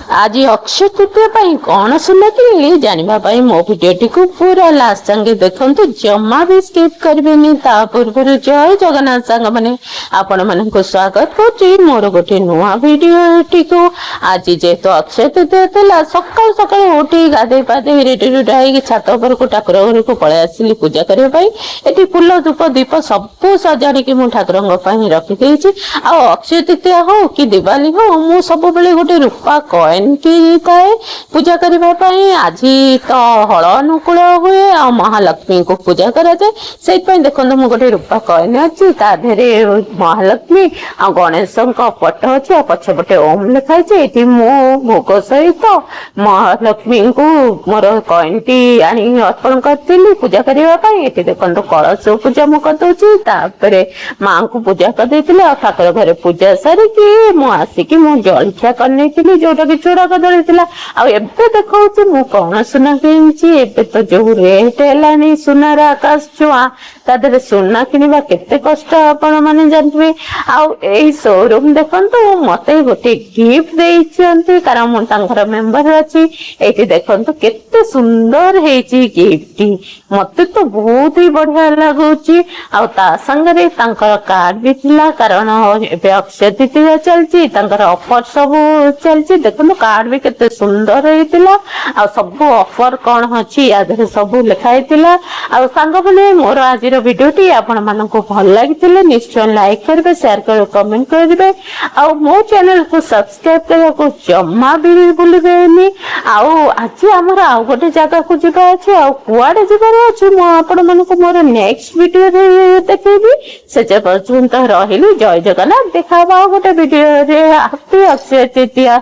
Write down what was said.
आज अक्षय तृतीय कौन सुना कि जानवा मो भिडी को पूरा लास्ट संगे देखु जमा भी स्किप करेनि। पूर्व जय जगन्नाथ सांग मैंने आपण मन को स्वागत कर मोर गोटे नुआ भिडी को। आज जेहेतु अक्षय तृतीय था सकाल सकाल उठी गाधे पाधे रेडी रुडा हो छात उपर को ठाकुर घर को पलि आसली पूजा करने। फुल धूप दीप सबू सजाड़ी मु ठाकुर रखी अक्षय तृतीय हो कि दिवाली हो मु सब गोटे रूपा कॉइन की थाए पूजा करने। आज तो हल अनुकूल हुए आ महालक्ष्मी को पूजा कराए से देखो मु गोटे रूपा कॉइन अच्छी ताधे महालक्ष्मी आ गणेश फोटो अच्छी पछपटे ओम लिखाई। मो भोग सहित महालक्ष्मी को मोर कॉइन टी आनी अर्पण करी पूजा करने। देखो कलश पूजा मु कर माँ को पूजा कर ठाकुर घर पूजा सारिकी मु आसिकी मु जलखिया करनी जोटा कि चूड़ा कदली देखा मु कौन सुना कि तो जो रेट है सुनार आकाश छुआ तादे सुना किणवा केते कष्ट आपण माने जानबे। आई शोरूम देखंतु मते गोटे गिफ्ट देइछंती कारण मु तांकर मेंबर अछि। एठी देखंतु केते सुंदर हेची गिफ्ट मते तो बहुत ही बढ़िया लागुची। आ ता संगरे तांकर कार्ड भी थिला कारण एबे अक्षय तृतीया चलची तांकर ऑफर सब चलची। देखंतु कार्ड भी केते सुंदर हेतिला आ सब ऑफर कोन अछि आधे सब लिखा हेतिला। आ संग बने मोर आजिर वीडियोटी आपण मानको भल लागितिले निश्चय लाइक करबे शेयर करबे कमेंट करबे आ मो चैनल को सब्सक्राइब करबा को जम्मा भी भूलबेनी। आज हमर आ गोटे जगह को जिबा अछि आ कुआडे जिबार अछि मो आपण मानको मोर नेक्स्ट वीडियो रे देखैबी। से जे पर्यंत रहिली जय जगन्नाथ। देखाबा गोटे वीडियो रे हैप्पी अक्षय तृतीया।